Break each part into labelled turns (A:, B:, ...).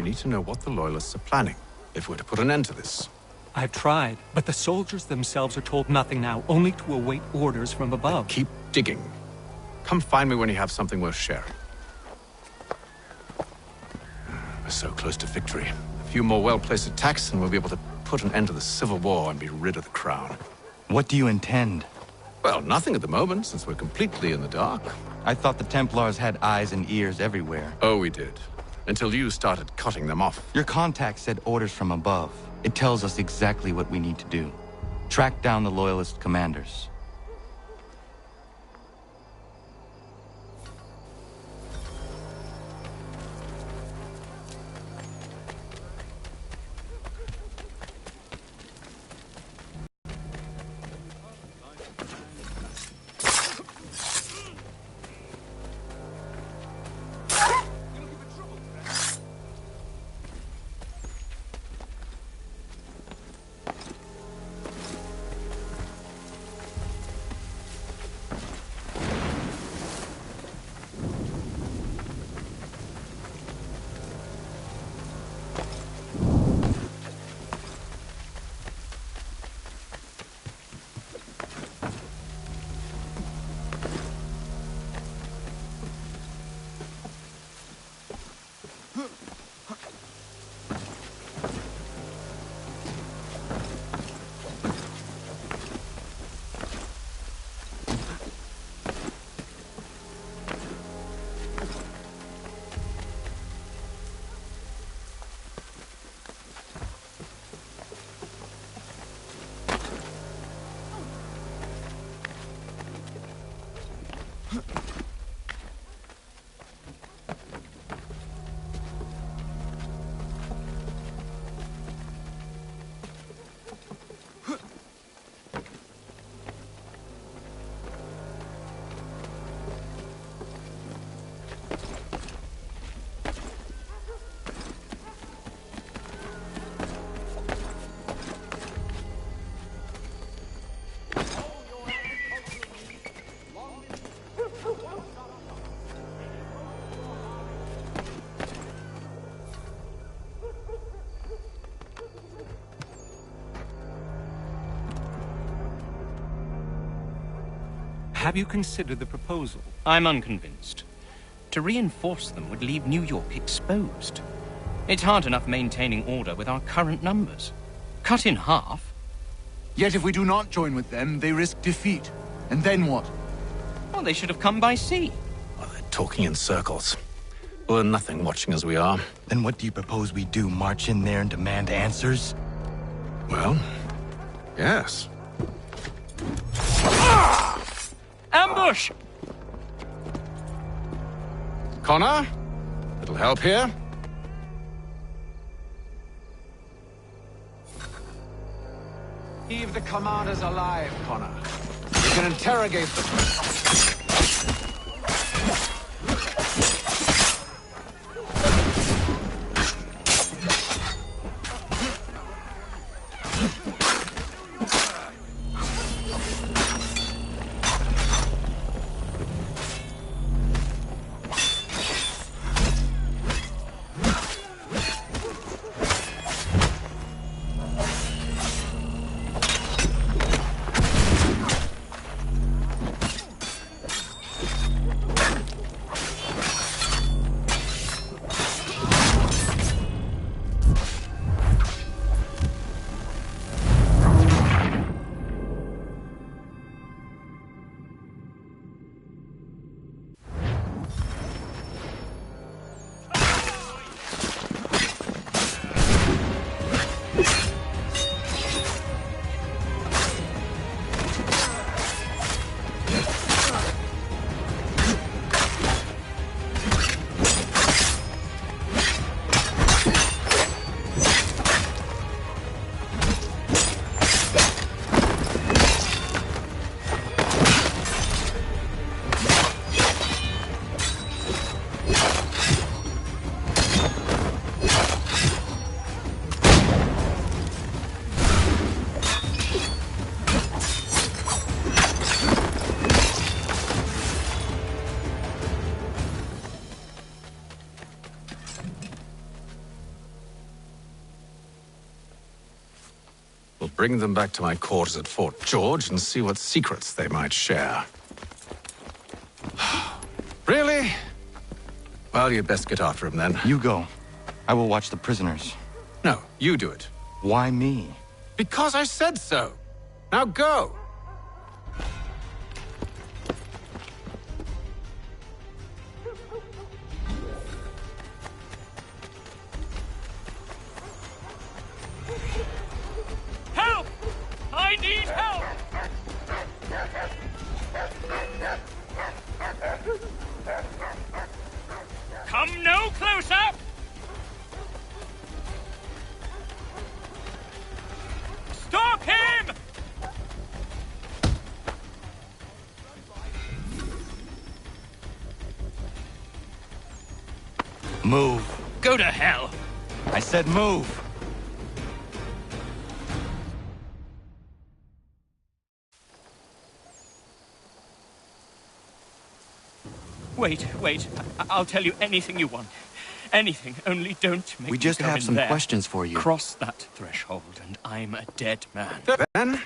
A: We need to know what the Loyalists are planning, if we're to put an end to this.
B: I've tried, but the soldiers themselves are told nothing now, only to await orders from above.
A: Keep digging. Come find me when you have something worth sharing. We're so close to victory. A few more well-placed attacks and we'll be able to put an end to the Civil War and be rid of the Crown.
C: What do you intend?
A: Well, nothing at the moment, since we're completely in the dark.
C: I thought the Templars had eyes and ears everywhere.
A: Oh, we did. Until you started cutting them off.
C: Your contact said orders from above. It tells us exactly what we need to do. Track down the Loyalist commanders.
B: Have you considered the proposal?
D: I'm unconvinced. To reinforce them would leave New York exposed. It's hard enough maintaining order with our current numbers. Cut in half.
E: Yet if we do not join with them, they risk defeat. And then what?
D: Well, they should have come by sea.
A: Oh, they're talking in circles. We're nothing watching as we are.
C: Then what do you propose we do? March in there and demand answers?
A: Well, yes.
D: Ambush!
A: Connor? Little help here? Leave the commanders alive, Connor. We can interrogate them. bring them back to my quarters at Fort George and see what secrets they might share. Really? Well, you'd best get after him then.
C: You go. I will watch the prisoners.
A: No, you do it.
C: Why me?
A: Because I said so. Now go!
D: Help! I need help! Come no closer! Stop him!
C: Move.
D: Go to hell!
C: I said move.
D: Wait. I'll tell you anything you want. Anything, only don't make
C: We
D: me
C: just
D: go
C: have
D: in
C: some
D: there.
C: questions for you.
D: Cross that threshold and I'm a dead man.
A: Then,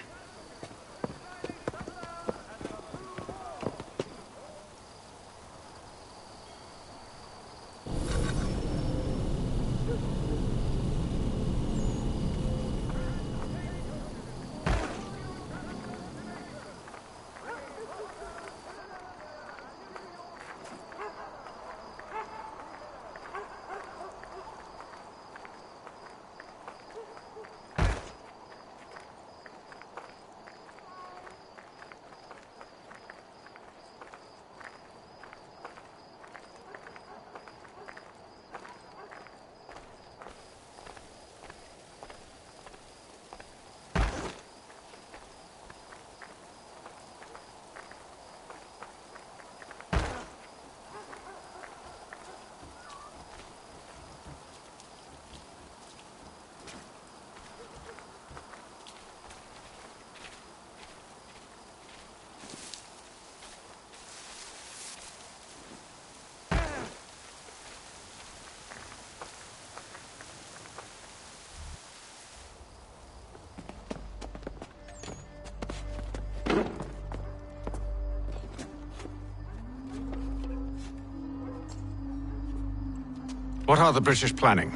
A: what are the British planning?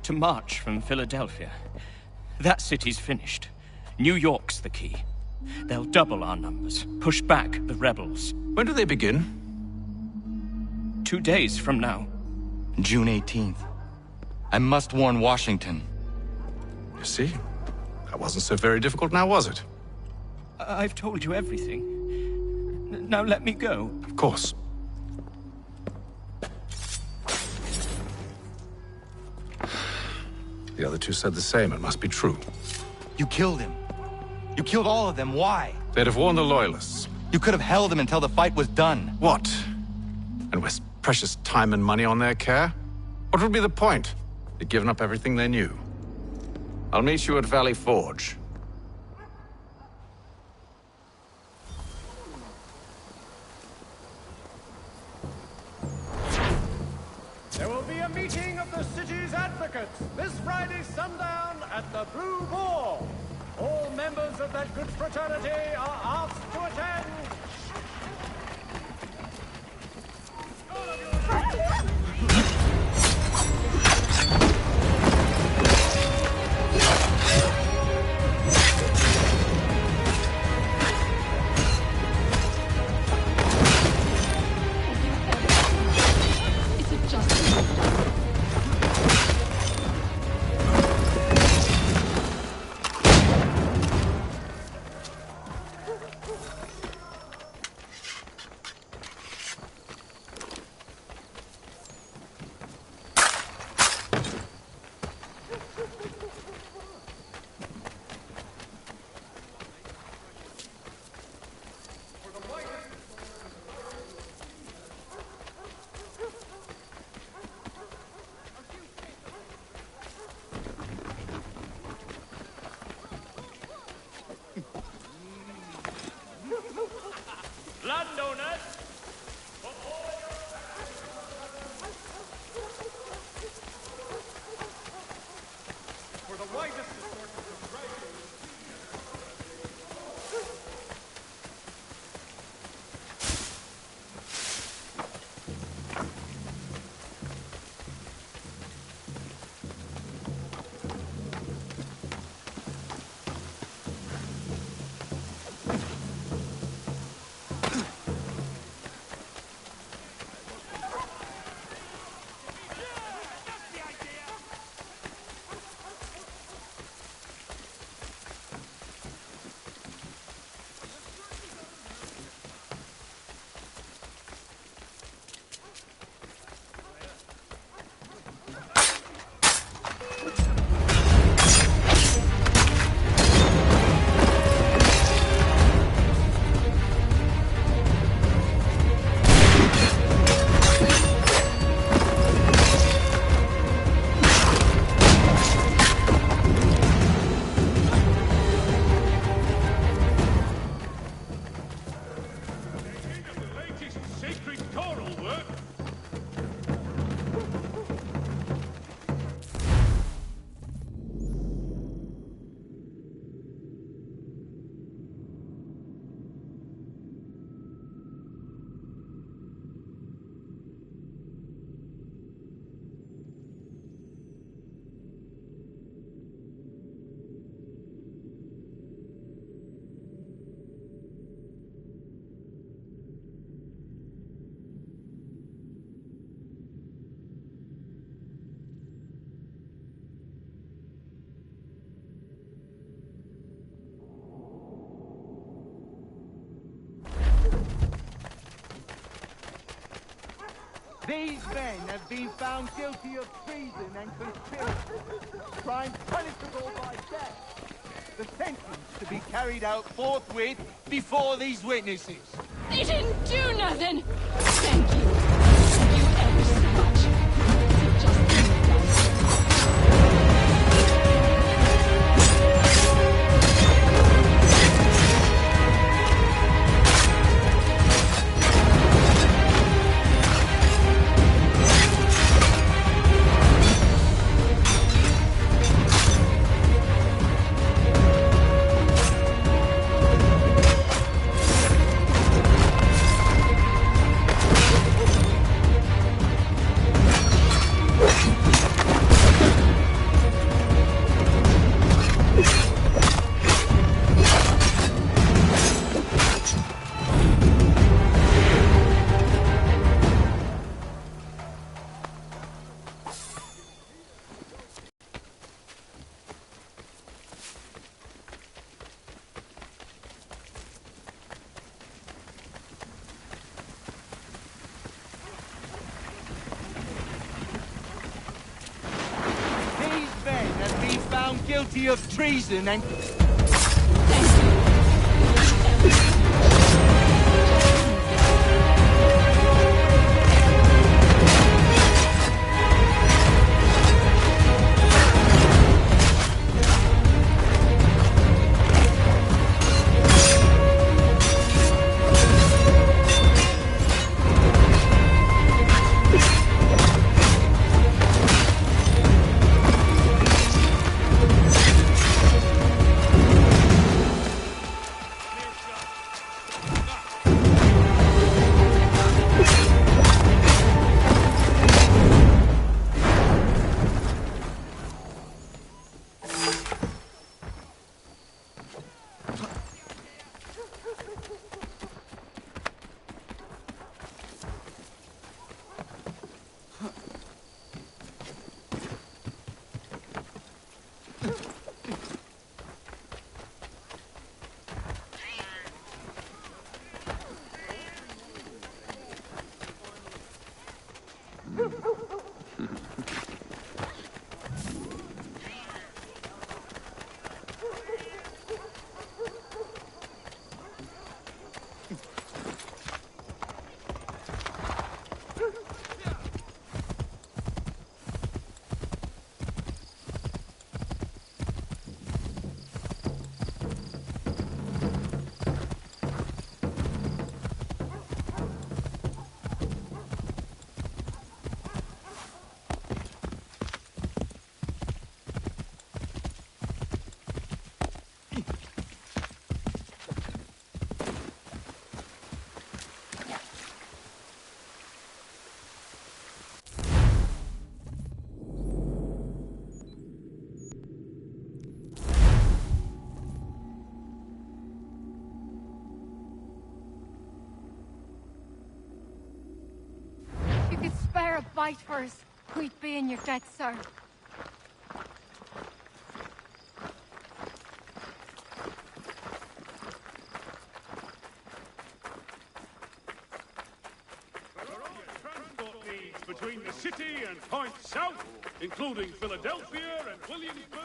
D: To march from Philadelphia. That city's finished. New York's the key. They'll double our numbers, push back the rebels.
A: When do they begin?
D: 2 days from now.
C: June 18th. I must warn Washington.
A: You see? That wasn't so very difficult now, was it?
D: I've told you everything. Now let me go.
A: Of course. The other two said the same. It must be true.
C: You killed him. You killed all of them. Why?
A: They'd have warned the Loyalists.
C: You could have held him until the fight was done.
A: What? And waste precious time and money on their care? What would be the point? They'd given up everything they knew. I'll meet you at Valley Forge.
F: There will be a meeting of the city's advocates this Friday sundown at the Blue Boar. All members of that good fraternity are asked to attend.
G: Is it just
H: These men have been found guilty of treason and conspiracy, crimes punishable by death. The sentence to be carried out forthwith before these witnesses.
G: They didn't do nothing! Thank you. Thank you ever so much. It's just
H: guilty of treason and...
I: You could spare a bite for us. We'd be in your debt, sir.
F: Transport needs between the city and points south, including Philadelphia and Williamsburg.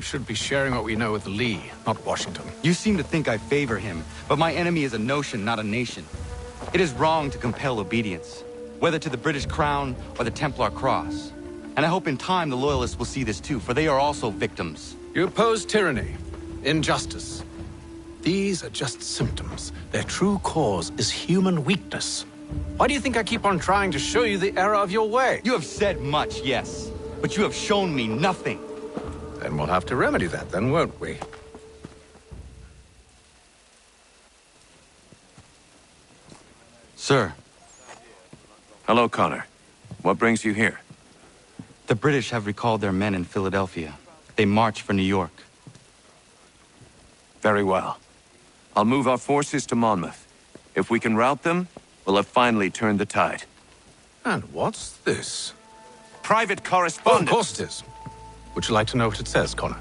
A: should be sharing what we know with Lee, not Washington.
C: You seem to think I favor him, but my enemy is a notion, not a nation. It is wrong to compel obedience, whether to the British Crown or the Templar Cross. And I hope in time the Loyalists will see this too, for they are also victims.
A: You oppose tyranny, injustice. These are just symptoms. Their true cause is human weakness. Why do you think I keep on trying to show you the error of your way?
C: You have said much, yes, but you have shown me nothing.
A: Then we'll have to remedy that then, won't we?
C: Sir.
J: Hello, Connor. What brings you here?
C: The British have recalled their men in Philadelphia. They march for New York.
J: Very well. I'll move our forces to Monmouth. If we can rout them, we'll have finally turned the tide.
A: And what's this?
J: Private
A: Oh,
J: correspondence!
A: of course it is. Would you like to know what it says, Connor?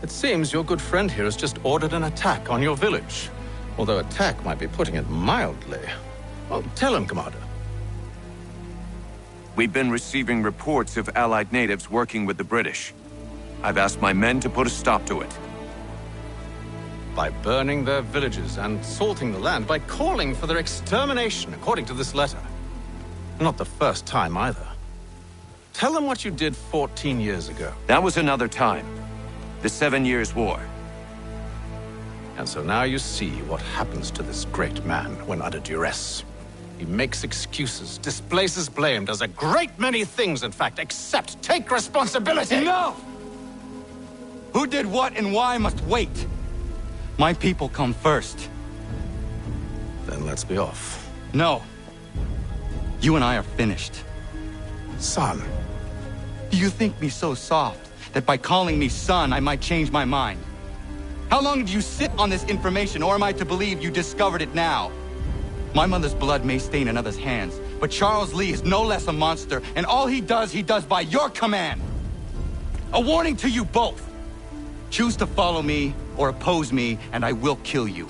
A: It seems your good friend here has just ordered an attack on your village. Although attack might be putting it mildly. Well, tell him, Commander.
J: We've been receiving reports of Allied natives working with the British. I've asked my men to put a stop to it.
A: By burning their villages and salting the land, by calling for their extermination, according to this letter. Not the first time, either. Tell them what you did 14 years ago.
J: That was another time. The 7 Years' War.
A: And so now you see what happens to this great man when under duress. He makes excuses, displaces blame, does a great many things, in fact, except take responsibility!
C: Enough! Who did what and why must wait. My people come first.
A: Then let's be off.
C: No. You and I are finished.
A: Son.
C: Do you think me so soft that by calling me son, I might change my mind? How long did you sit on this information, or am I to believe you discovered it now? My mother's blood may stain another's hands, but Charles Lee is no less a monster, and all he does by your command. A warning to you both. Choose to follow me or oppose me, and I will kill you.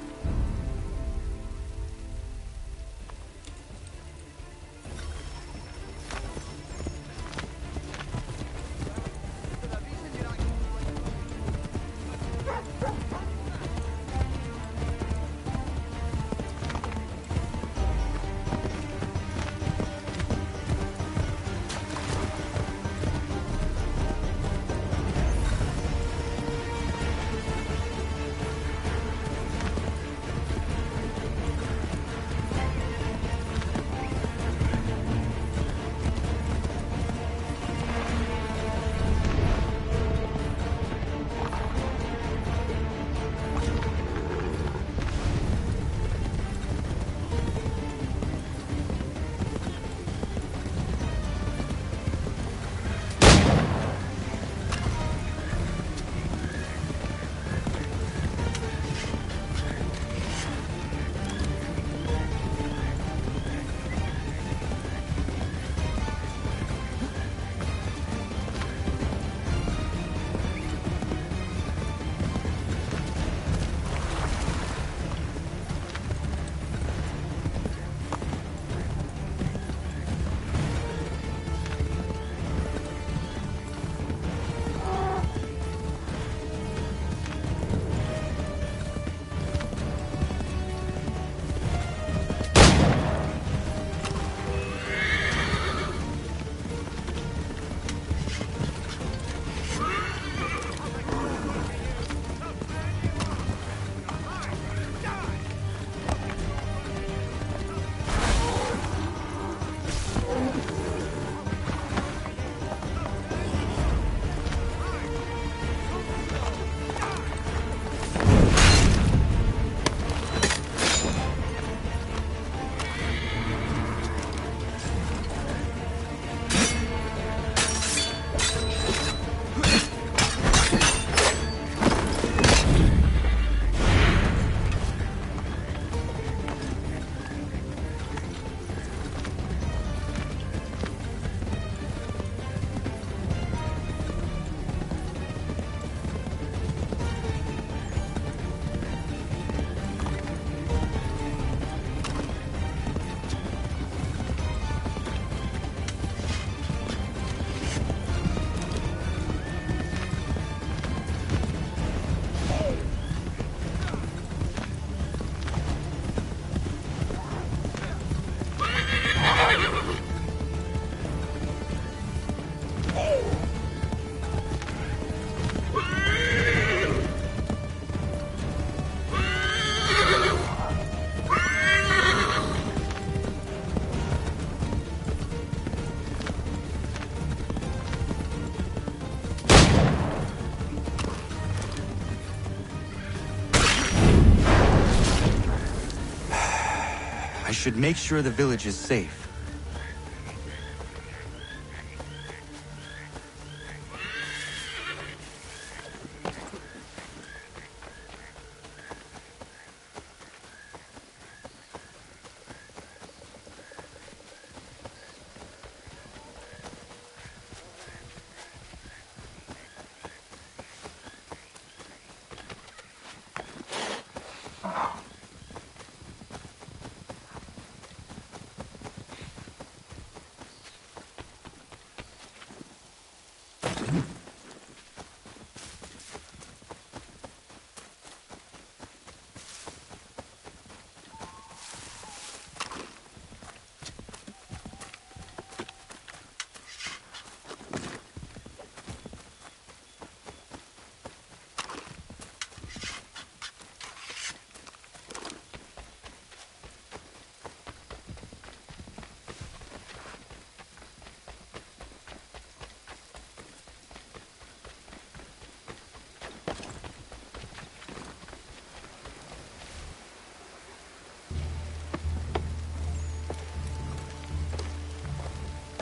C: I should make sure the village is safe.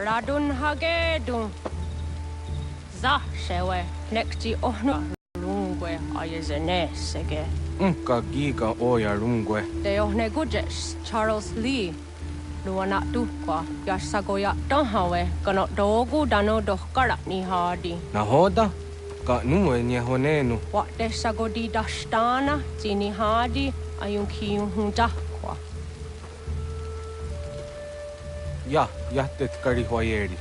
K: Radun hagedun. Za shewe nekti ohno lungwe ayezene sege.
L: Unka giga oya lungwe.
K: De ohne gujes Charles Lee. Luana tukwa yasagoya donhawe kano dogu dano dohkara ni hadi.
L: Nahoda? Ka nuwe nye honenu.
K: Wa de sagodi dashtana zini hadi ayun kiyun hundakwa.
L: Ja, jättet kari hoyeri.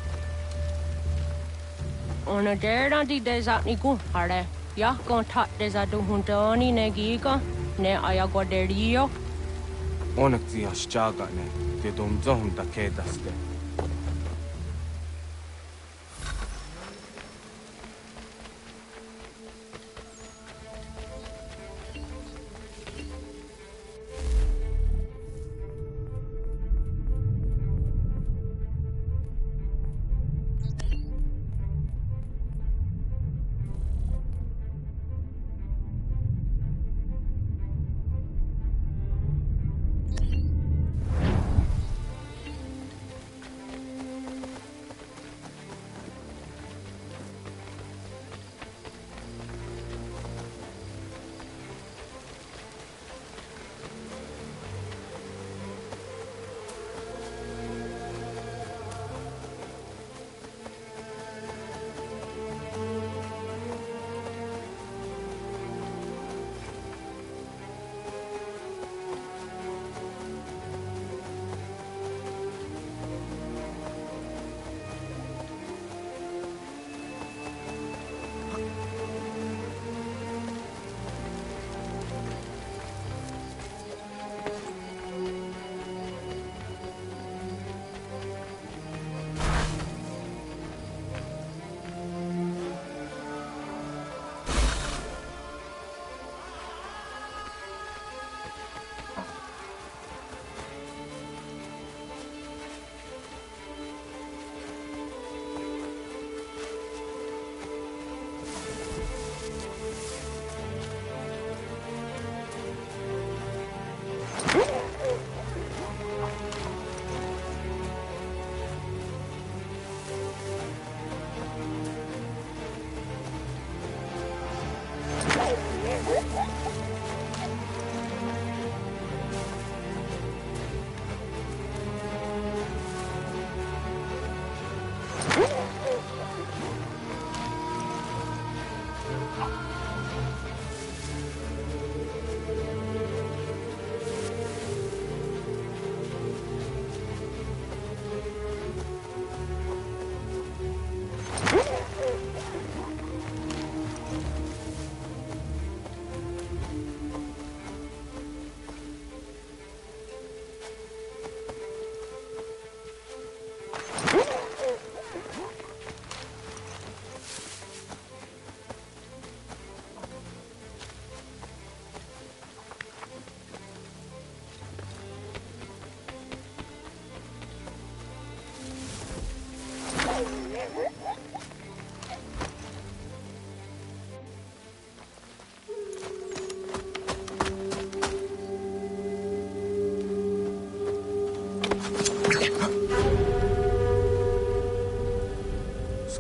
K: Ona dera di desat ni hare. Ya kontak desa duhuntoni negiga ne ayaguaderio.
L: Onneksi hashtagane. Te domzohum da kedaste.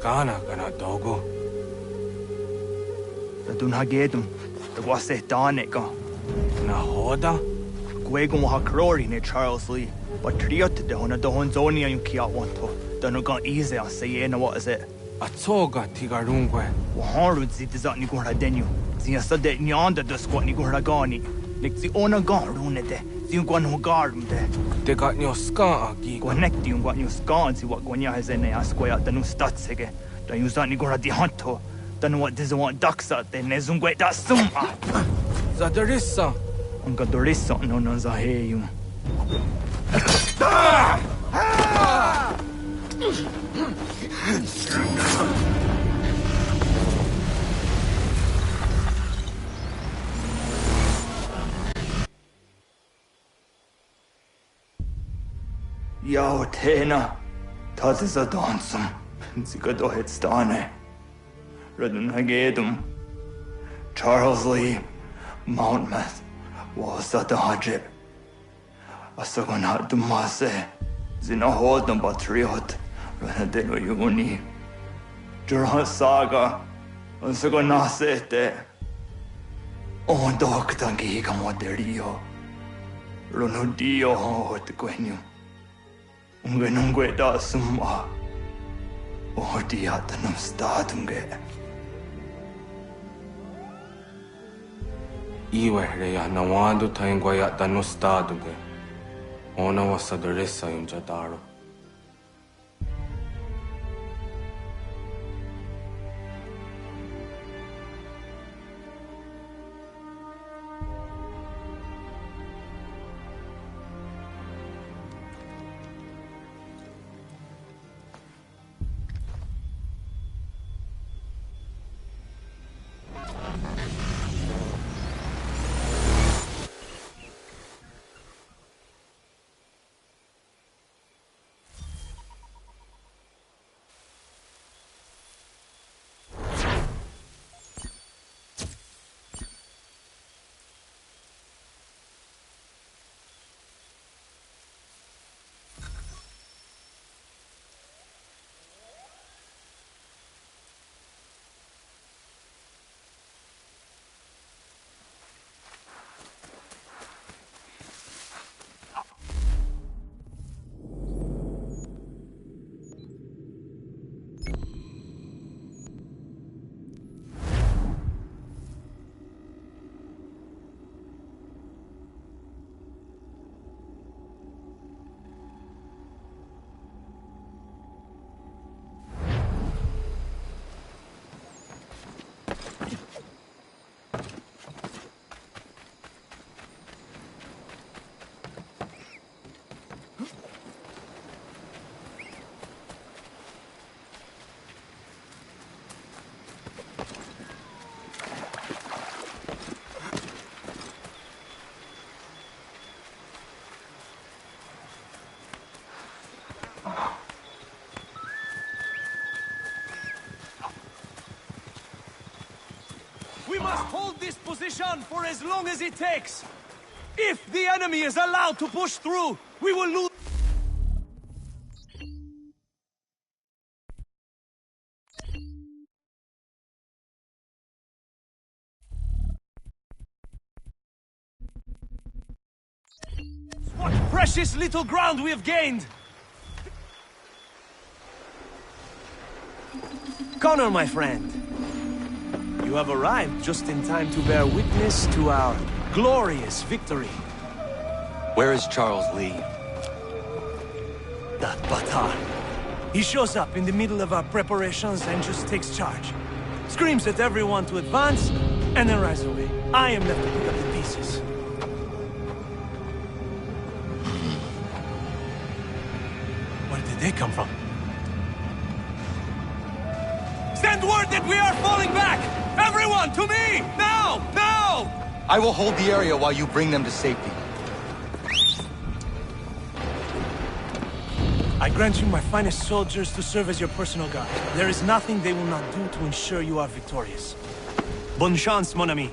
L: skana kana dogo.
H: Tadun hagedum, the wase danica.
L: Na hoda?
H: Guegum hakrori ne Charles Lee, but triot de hona dohonzonia yung kia wanto. Danugan easy on say what is it?
L: Atsoga tigarungwe.
H: Waharud zitizat ni gura denu. Zia sade nyanda the squat ni gura gani. Nick the ona garunete. Ziuguan who garden de.
L: They got your ska agi.
H: Connect you what you scan see what Gwanya has in a square the new statsege. The Uzani gura di hunto. Then what does want ducks out then nezungwe da summa.
L: Zadarissa.
H: Unga dorissa no no zaheyum. Yao tena, das ist a dansum. Sie geht doch jetzt stane. Redun hagedum. Charles Lee, Mountmouth, was at the hajib. Asagonat dumase. Zina hold them patriot. Renadeno yuni. Jurha saga. Asagonasete. On doctangi kamoderio. Runudio hot quenu. Ungenungue da summa. Odiatanum statunge.
L: Iwe reya nawando taingwaya tanu staduge. Ona wasadarissa yung jadaro.
F: We must hold this position for as long as it takes. If the enemy is allowed to push through, we will lose. What precious little ground we have gained! Connor, my friend. You have arrived just in time to bear witness to our glorious victory.
C: Where is Charles Lee?
F: That Batar. He shows up in the middle of our preparations and just takes charge. Screams at everyone to advance, and then rides away. I am left to pick up the pieces. Where did they come from? Send word that we are falling back! Everyone, to me! Now! Now!
C: I will hold the area while you bring them to safety.
F: I grant you my finest soldiers to serve as your personal guard. There is nothing they will not do to ensure you are victorious. Bonne chance, mon ami.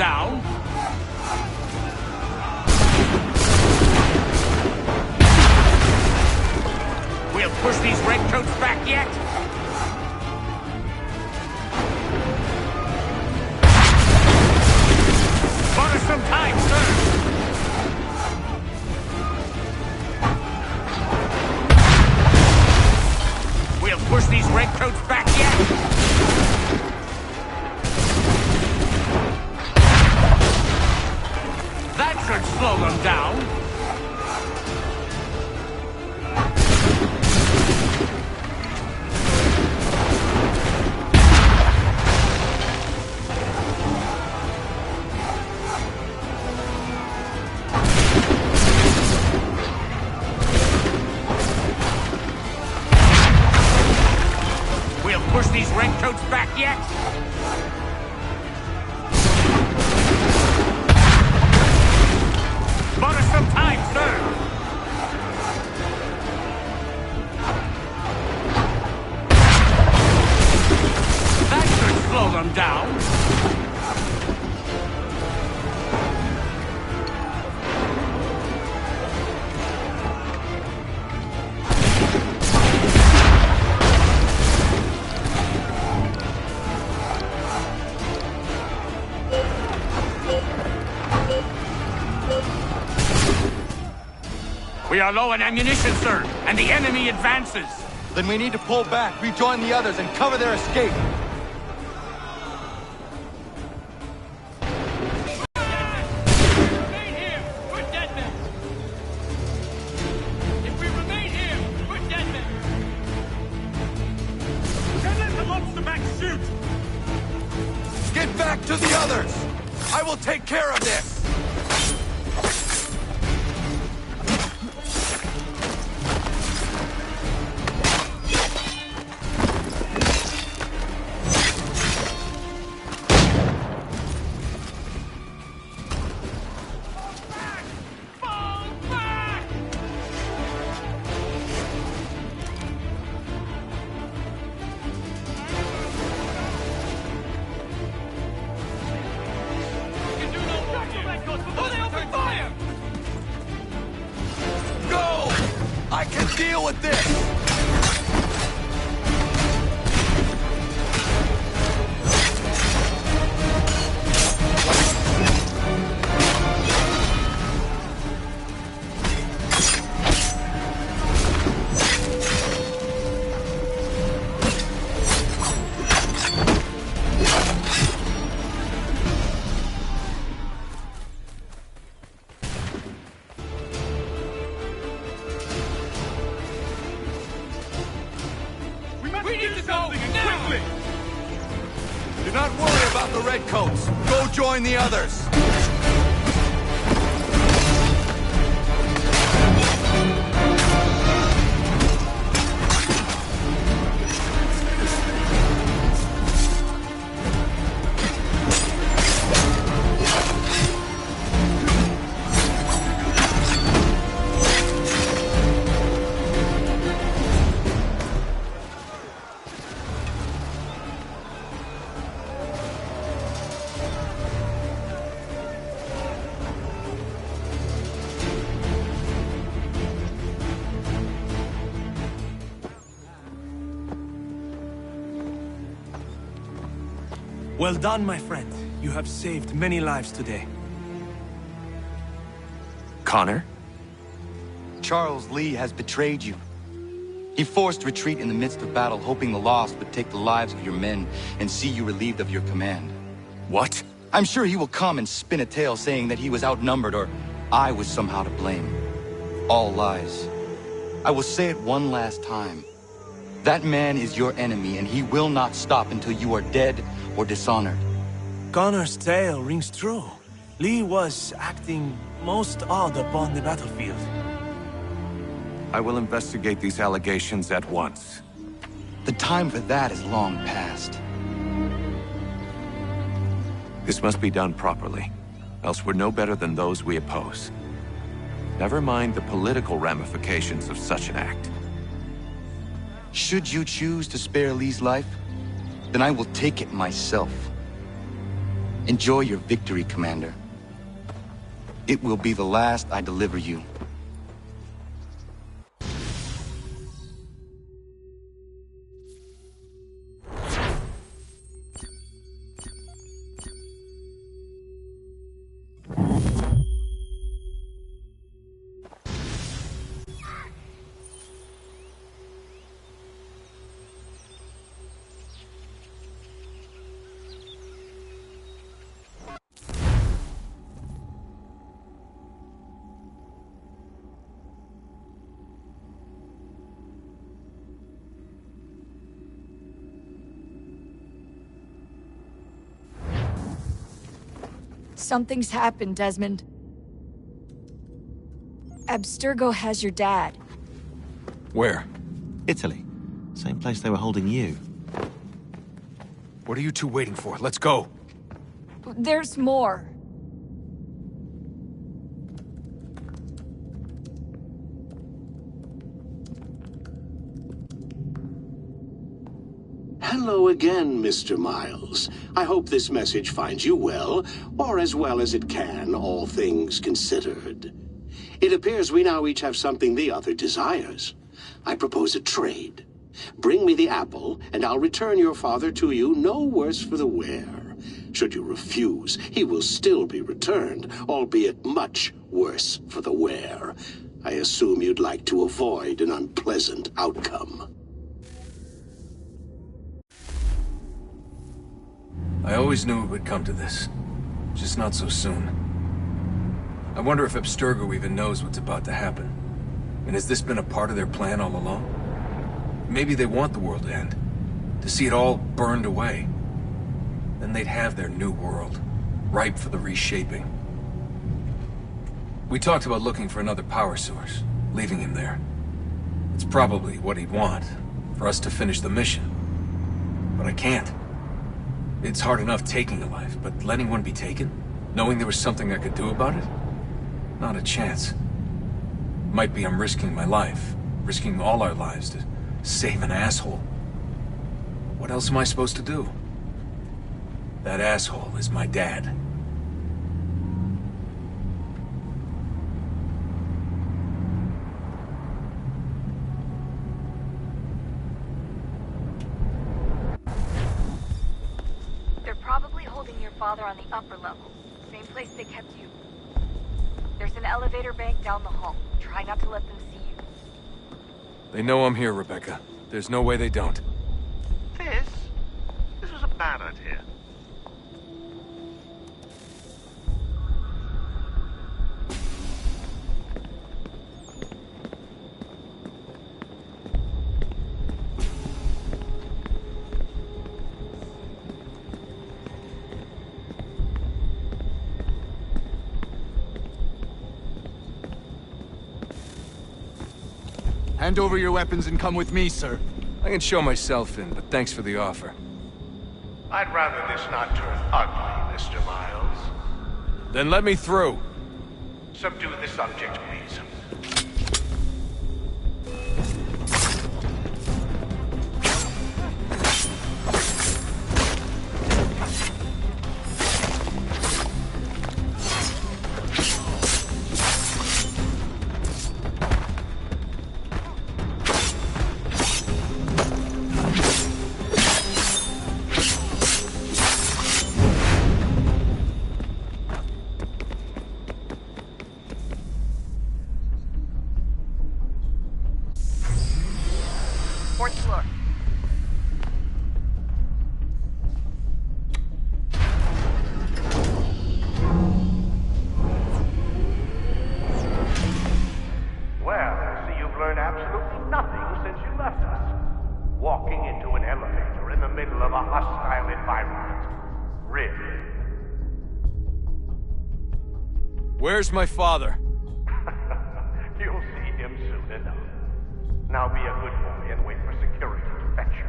D: down. We'll push these redcoats back yet. Bought us some time, sir. We'll push these redcoats back yet. That should slow them down. Push these redcoats back yet? Bought us some time, sir. That should slow them down. We are low on ammunition, sir, and the enemy advances.
C: Then we need to pull back, rejoin the others, and cover their escape.
F: Remain here! We're dead men! If we remain here, we're dead men! Then let the monster back shoot!
C: Get back to the others! I will take care of this! I can deal with this!
F: We need to go now! Quickly!
C: Do not worry about the redcoats. Go join the others.
M: Well done, my friend. You have saved many lives today.
J: Connor?
C: Charles Lee has betrayed you. He forced retreat in the midst of battle, hoping the loss would take the lives of your men and see you relieved of your command.
J: What?
C: I'm sure he will come and spin a tale saying that he was outnumbered or I was somehow to blame. All lies. I will say it one last time. That man is your enemy, and he will not stop until you are dead or dishonored.
M: Connor's tale rings true. Lee was acting most odd upon the battlefield.
J: I will investigate these allegations at once.
C: The time for that is long past.
J: This must be done properly, else we're no better than those we oppose. Never mind the political ramifications of such an act.
C: Should you choose to spare Lee's life, then I will take it myself. Enjoy your victory, Commander. It will be the last I deliver you.
N: Something's happened, Desmond. Abstergo has your dad.
O: Where?
P: Italy. Same place they were holding you.
O: What are you two waiting for? Let's go.
N: There's more.
Q: Hello again, Mr. Miles. I hope this message finds you well, or as well as it can, all things considered. It appears we now each have something the other desires. I propose a trade. Bring me the apple, and I'll return your father to you no worse for the wear. Should you refuse, he will still be returned, albeit much worse for the wear. I assume you'd like to avoid an unpleasant outcome.
O: I always knew it would come to this. Just not so soon. I wonder if Abstergo even knows what's about to happen. And has this been a part of their plan all along? Maybe they want the world to end. To see it all burned away. Then they'd have their new world, ripe for the reshaping. We talked about looking for another power source, leaving him there. It's probably what he'd want, for us to finish the mission. But I can't. It's hard enough taking a life, but letting one be taken? Knowing there was something I could do about it? Not a chance. Might be I'm risking my life, risking all our lives to save an asshole. What else am I supposed to do? That asshole is my dad.
R: Father on the upper level. Same place they kept you. There's an elevator bank down the hall. Try not to let them see you.
O: They know I'm here, Rebecca. There's no way they don't.
S: This was a bad idea.
E: Hand over your weapons and come with me, sir.
O: I can show myself in, but thanks for the offer.
S: I'd rather this not turn ugly, Mr. Miles.
O: Then let me through.
S: Subdue the subject, please.
R: Fourth floor.
S: Well, I see you've learned absolutely nothing since you left us. Walking into an elevator in the middle of a hostile environment. Really?
O: Where's my father?
S: You'll see him soon enough. Now be a good boy and wait for security to fetch you.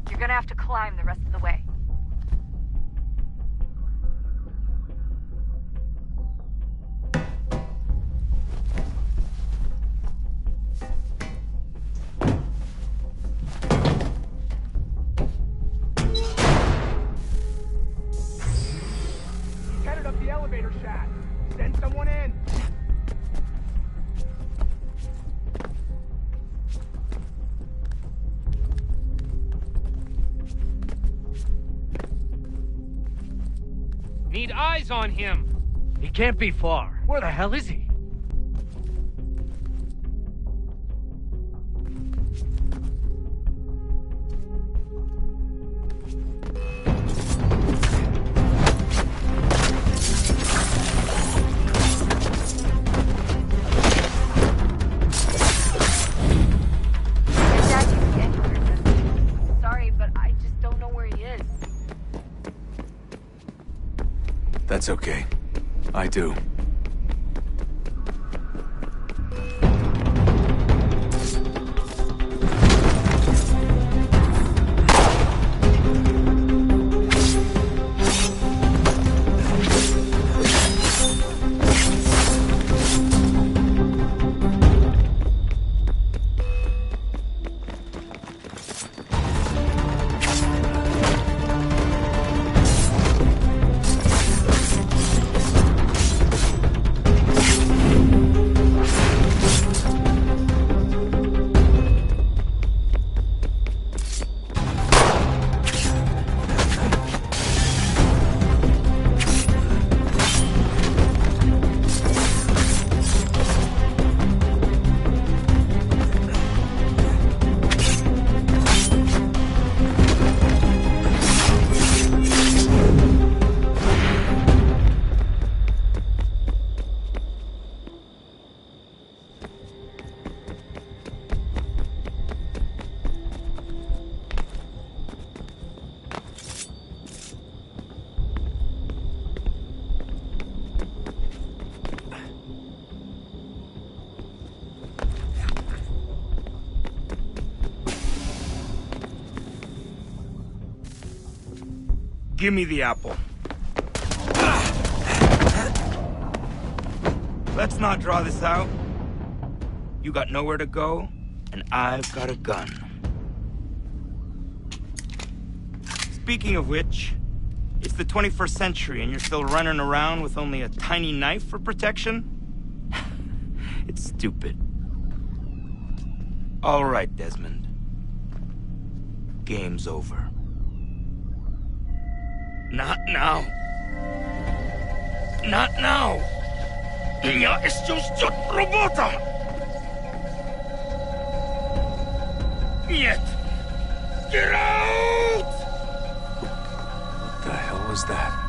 R: You're gonna have to climb the rest of the way.
H: chat. Send someone in.
T: Need eyes on him. He can't be far. Where the hell is he?
R: Sorry, but I just don't know where he is.
O: That's okay. I do.
H: Give me the apple. Let's not draw this out. You got nowhere to go, and I've got a gun. Speaking of which, it's the 21st century and you're still running around with only a tiny knife for protection? It's stupid. All right, Desmond. Game's over. Not now. Not now. Я еще ждет работа. Нет. Get out!
O: What the hell was that?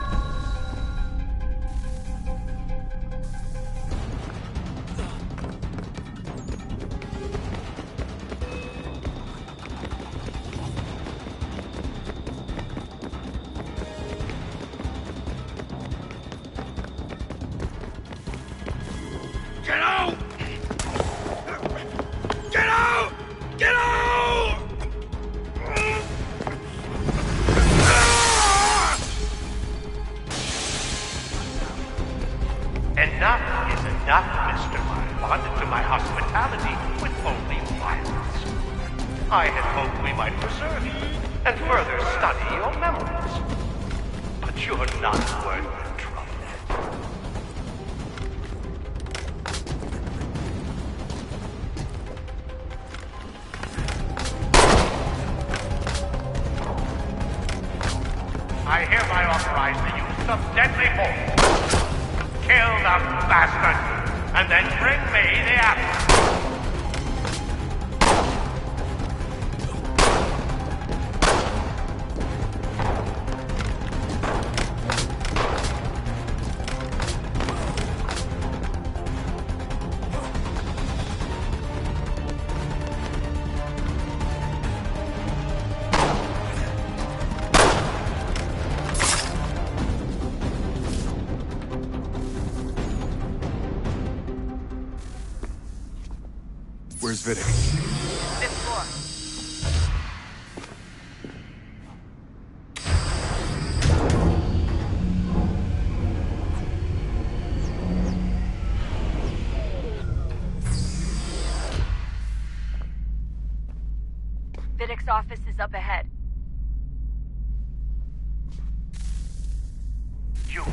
H: Get out! Get out! Get out!
S: Enough is enough, Mr. Miles. Bonded to my hospitality with only violence. I had hoped we might preserve you and further study your memories. But you're not worth the trouble. I hereby authorize the use of deadly force. Kill the bastard, and then bring me the apple.
O: Where's Vidic?
R: Fifth floor. Vidic's office is up ahead.
S: You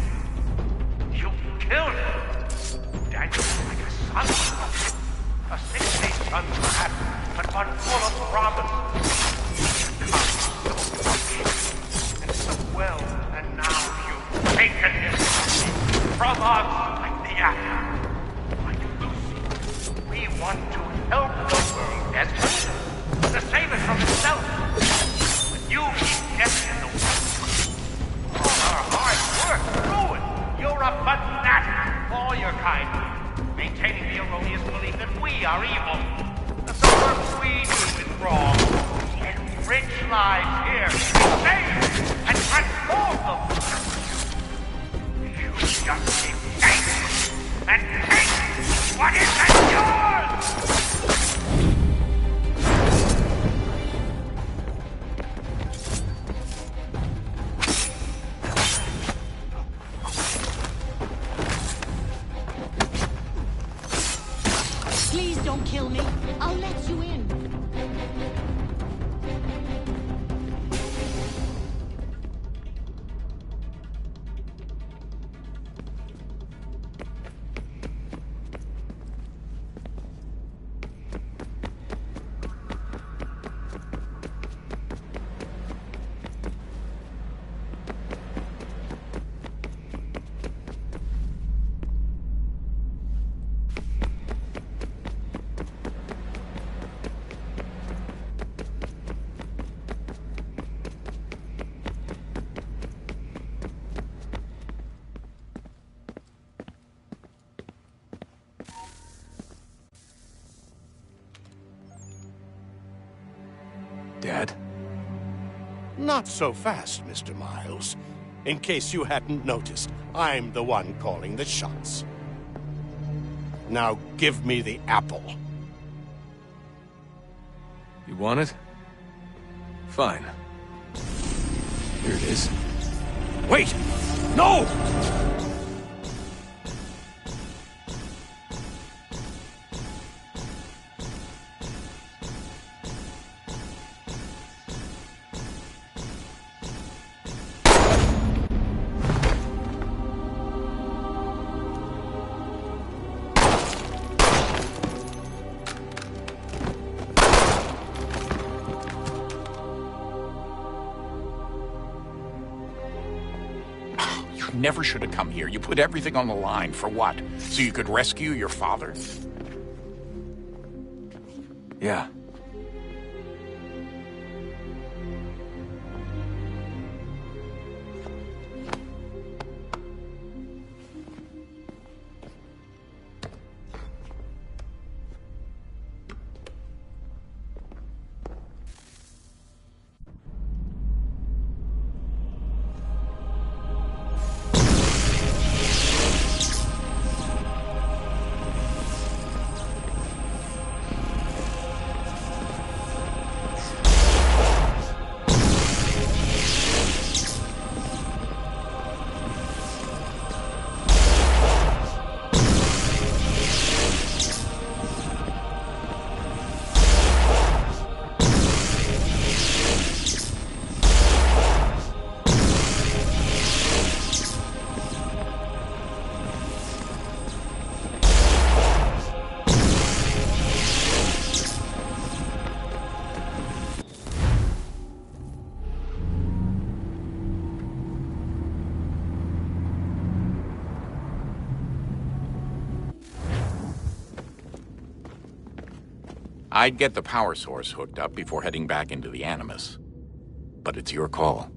S: sunset. A 6-day sunset, but one full of promise. And so well, and now you've taken him from us like the apple. Like Lucy, we want to help the world, Desmond, to save it from itself. But you keep getting in the way. All our hard work ruined. You're a fanatic, all your kind, maintaining the erroneous belief that we are evil, that the work we do is wrong. We enrich lives here, save and transform them. You just keep taking and take what isn't yours!
G: Please don't kill me. I'll let you in.
O: Dad?
U: Not so fast, Mr. Miles. In case you hadn't noticed, I'm the one calling the shots. Now give me the apple.
O: You want it? Fine. Here it is. Wait! No!
V: Never should have come here. You put everything on the line. For what? So you could rescue your father?
O: Yeah.
V: I'd get the power source hooked up before heading back into the Animus. But it's your call.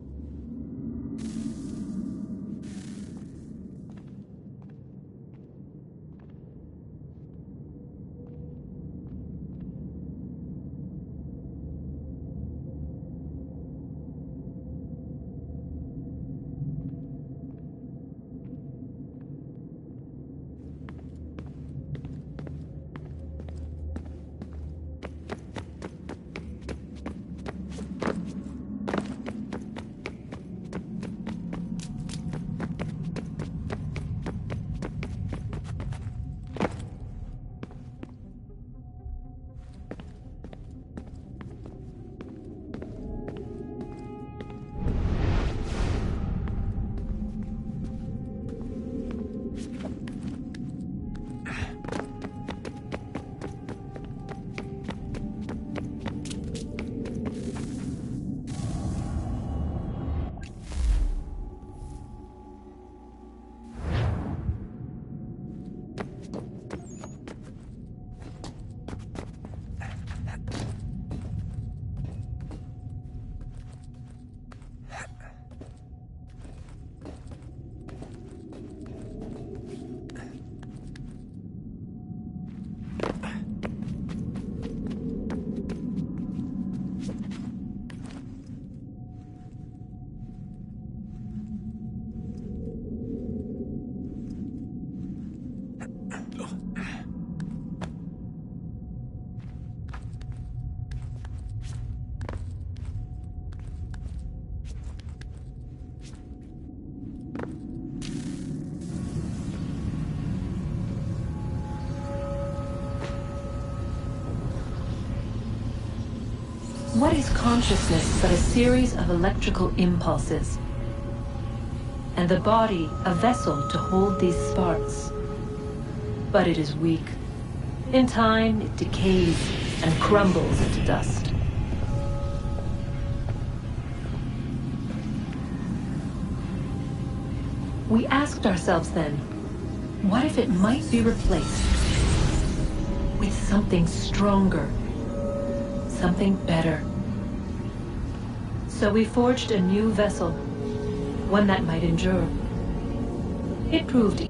B: What is consciousness but a series of electrical impulses? And the body a vessel to hold these sparks. But it is weak. In time, it decays and crumbles into dust. We asked ourselves then, what if it might be replaced with something stronger, something better? So we forged a new vessel, one that might endure. It proved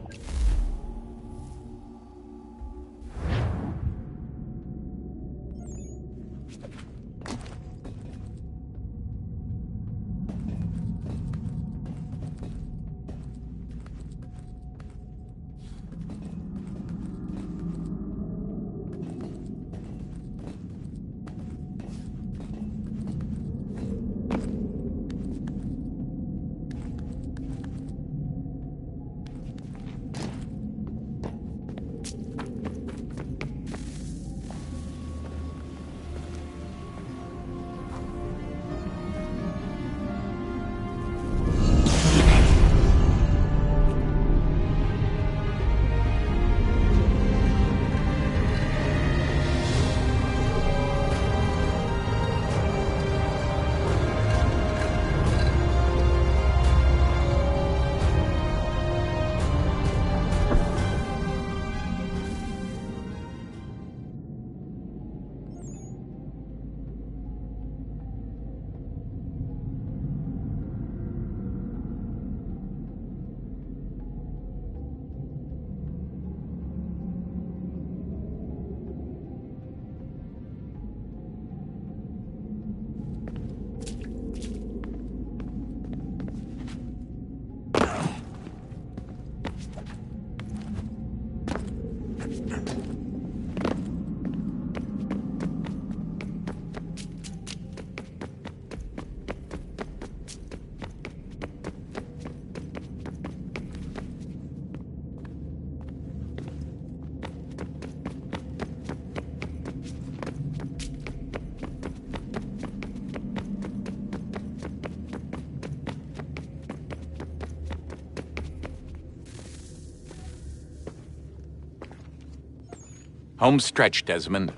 V: Home stretch, Desmond.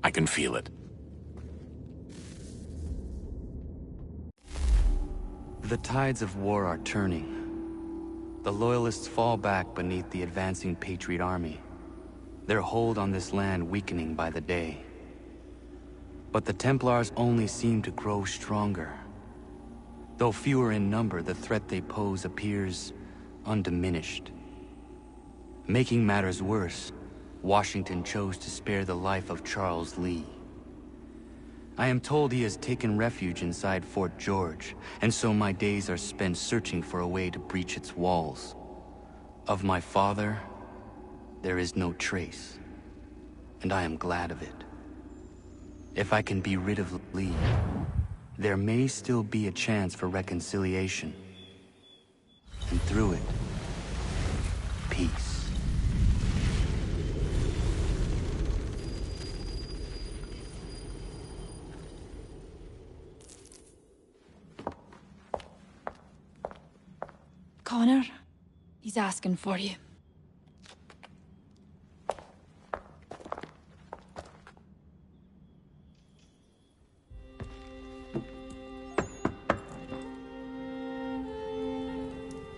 V: I can feel it.
C: The tides of war are turning. The Loyalists fall back beneath the advancing Patriot army, their hold on this land weakening by the day. But the Templars only seem to grow stronger. Though fewer in number, the threat they pose appears undiminished. Making matters worse, Washington chose to spare the life of Charles Lee. I am told he has taken refuge inside Fort George, and so my days are spent searching for a way to breach its walls. Of my father, there is no trace, and I am glad of it. If I can be rid of Lee, there may still be a chance for reconciliation. And through it, peace.
N: Connor, he's asking for you.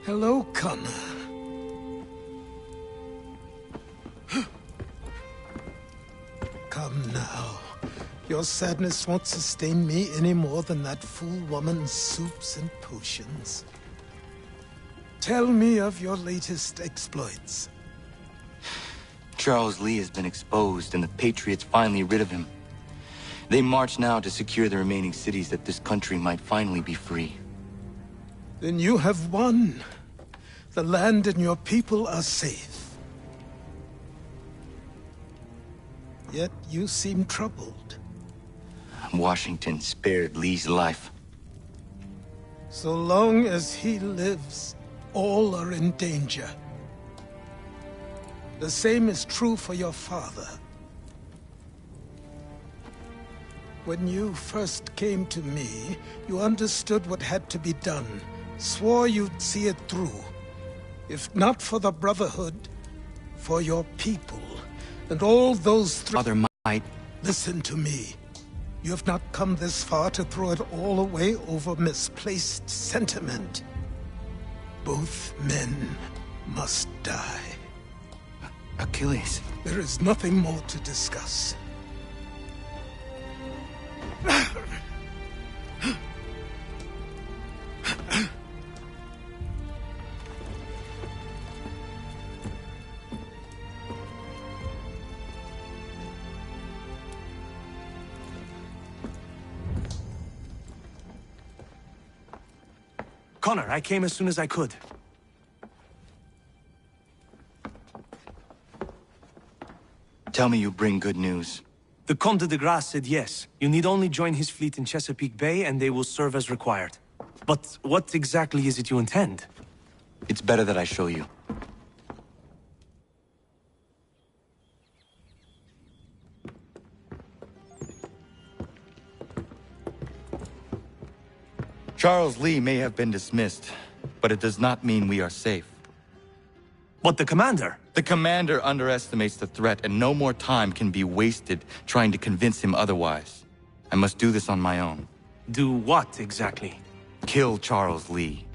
I: Hello, Connor. Come now. Your sadness won't sustain me any more than that fool woman's soups and potions. Tell me of your latest exploits.
C: Charles Lee has been exposed, and the Patriots finally rid of him. They march now to secure the remaining cities that this country might finally be free.
I: Then you have won. The land and your people are safe. Yet you seem troubled.
C: Washington spared Lee's life.
I: So long as he lives, all are in danger. The same is true for your father. When you first came to me, you understood what had to be done. Swore you'd see it through. If not for the Brotherhood, for your people, and all those
C: Father might...
I: Listen to me. You have not come this far to throw it all away over misplaced sentiment. Both men must die.
C: Achilles.
I: There is nothing more to discuss.
M: Connor, I came as soon as I could.
C: Tell me you bring good news.
M: The Comte de Grasse said yes. You need only join his fleet in Chesapeake Bay and they will serve as required. But what exactly is it you intend?
C: It's better that I show you. Charles Lee may have been dismissed, but it does not mean we are safe.
M: But the commander?
C: The commander underestimates the threat, and no more time can be wasted trying to convince him otherwise. I must do this on my own.
M: Do what, exactly?
C: Kill Charles Lee.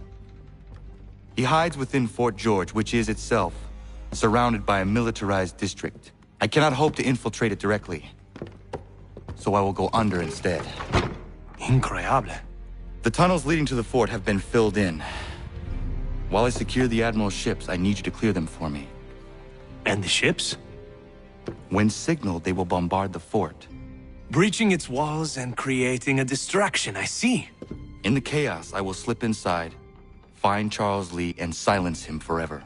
C: He hides within Fort George, which is itself surrounded by a militarized district. I cannot hope to infiltrate it directly, so I will go under instead.
M: Incroyable.
C: The tunnels leading to the fort have been filled in. While I secure the Admiral's ships, I need you to clear them for me.
M: And the ships?
C: When signaled, they will bombard the fort.
M: Breaching its walls and creating a distraction, I see.
C: In the chaos, I will slip inside, find Charles Lee, and silence him forever.